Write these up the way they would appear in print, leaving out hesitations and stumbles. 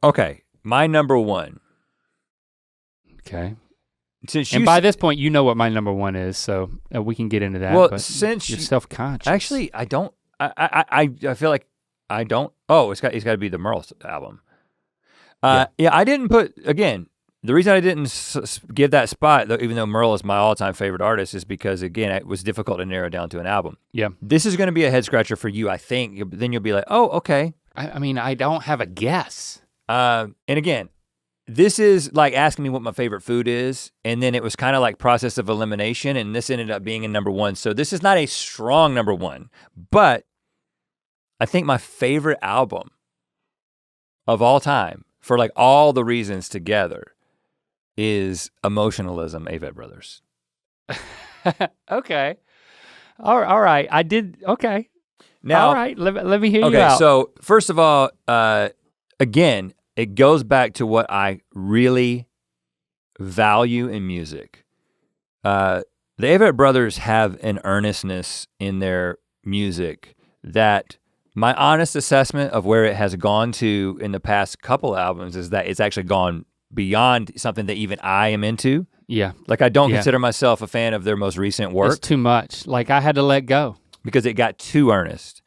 Okay, my number one. Okay. And by this point, you know what my number one is, so we can get into that. Well, but since you're self-conscious. Actually, I don't. I feel like I don't. Oh, it's got to be the Merle album. Yeah, I didn't put again. The reason I didn't give that spot, though, even though Merle is my all-time favorite artist, is because again, it was difficult to narrow down to an album. Yeah. This is going to be a head scratcher for you, I think. Then you'll be like, oh, okay. I mean, I don't have a guess. And again, this is like asking me what my favorite food is, and then it was kind of like process of elimination, and this ended up being a number one. So this is not a strong number one, but I think my favorite album of all time, for like all the reasons together, is Emotionalism, Avett Brothers. Okay. All right, I did, okay. Now, all right, let me hear you Okay, out. so first of all, again, it goes back to what I really value in music. The Avett Brothers have an earnestness in their music that my honest assessment of where it has gone to in the past couple albums is that it's actually gone beyond something that even I am into. Yeah. Like I don't consider myself a fan of their most recent work. It's too much, like I had to let go. Because it got too earnest.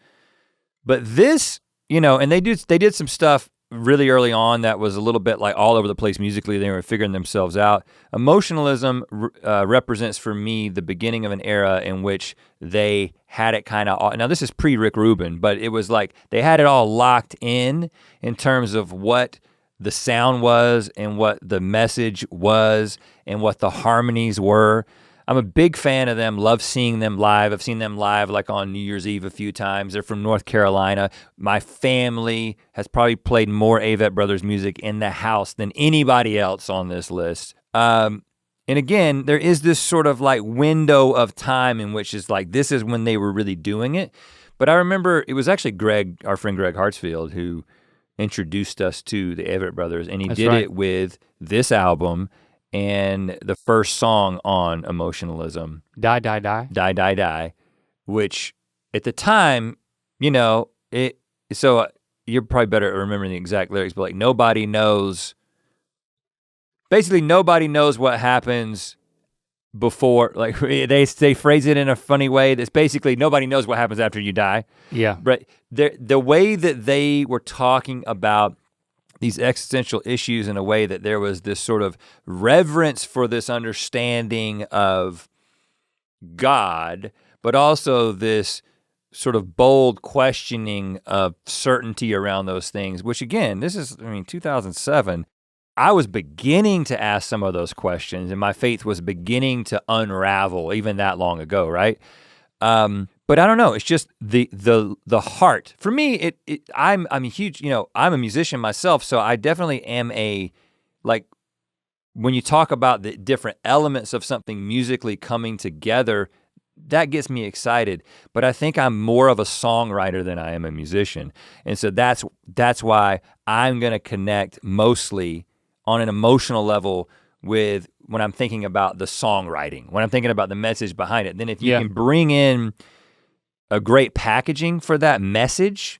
But this, and they did some stuff really early on that was a little bit like all over the place musically. They were figuring themselves out. Emotionalism represents for me the beginning of an era in which they had it kind of, now this is pre-Rick Rubin, but it was like they had it all locked in terms of what the sound was and what the message was and what the harmonies were. I'm a big fan of them, love seeing them live. I've seen them live like on New Year's Eve a few times. They're from North Carolina. My family has probably played more Avett Brothers music in the house than anybody else on this list. And again, there is this sort of like window of time in which is like, this is when they were really doing it. But I remember it was actually Greg, our friend Greg Hartsfield, who introduced us to the Avett Brothers, and he did it with this album and the first song on Emotionalism. Die, Die, Die. Die, Die, Die, which at the time, so you're probably better at remembering the exact lyrics, but like nobody knows what happens before, like they phrase it in a funny way that's basically nobody knows what happens after you die. Yeah. But the way that they were talking about these existential issues in a way that there was this sort of reverence for this understanding of God, but also this sort of bold questioning of certainty around those things, which again, this is, 2007. I was beginning to ask some of those questions and my faith was beginning to unravel even that long ago, right? But I don't know, it's just the heart. For me, I'm a huge, I'm a musician myself, so I definitely am when you talk about the different elements of something musically coming together, that gets me excited. But I think I'm more of a songwriter than I am a musician. And so that's why I'm gonna connect mostly on an emotional level with when I'm thinking about the songwriting, when I'm thinking about the message behind it. Then if you can bring in a great packaging for that message,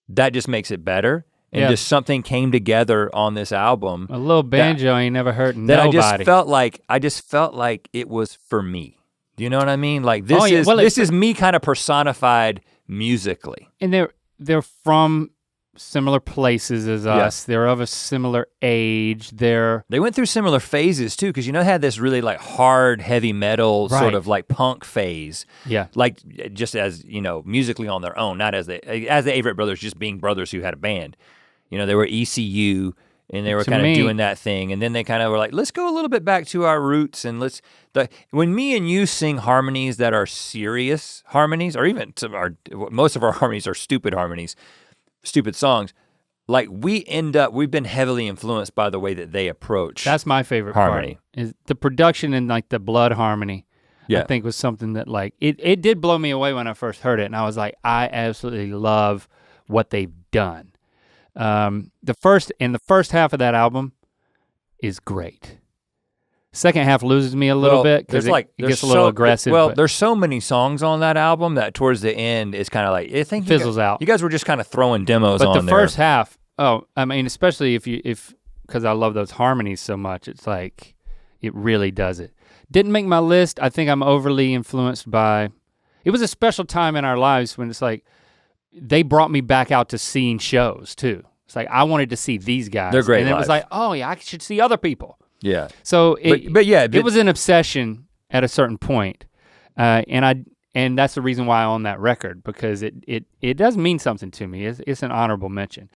that just makes it better. And just something came together on this album. A little banjo ain't never hurt nobody. That I just felt like it was for me. Do you know what I mean? Like this is me kind of personified musically. And they're from similar places as us. They're of a similar age. They went through similar phases too, because they had this really like hard, heavy metal sort of like punk phase. Yeah. Like just as, musically on their own, not as the Avett Brothers just being brothers who had a band. They were ECU and they were kind of doing that thing. And then they kind of were like, let's go a little bit back to our roots and when me and you sing harmonies that are serious harmonies, or even most of our harmonies are stupid harmonies, stupid songs, like we've been heavily influenced by the way that they approach. That's my favorite harmony. Part, is the production and like the blood harmony. I think was something that like, it did blow me away when I first heard it, and I was like, I absolutely love what they've done. The first half of that album is great. Second half loses me a little bit because it gets a little aggressive. There's so many songs on that album that towards the end it's kind of like, I think fizzles out. You guys were just kind of throwing demos on there. But the first half Oh, I mean, especially because I love those harmonies so much, it's like, it really does it. Didn't make my list. I think I'm overly influenced by, it was a special time in our lives when it's like, they brought me back out to seeing shows too. It's like, I wanted to see these guys. They're great. And it was like, oh yeah, I should see other people. Yeah. So it was an obsession at a certain point. And that's the reason why I own that record, because it does mean something to me. It's an honorable mention.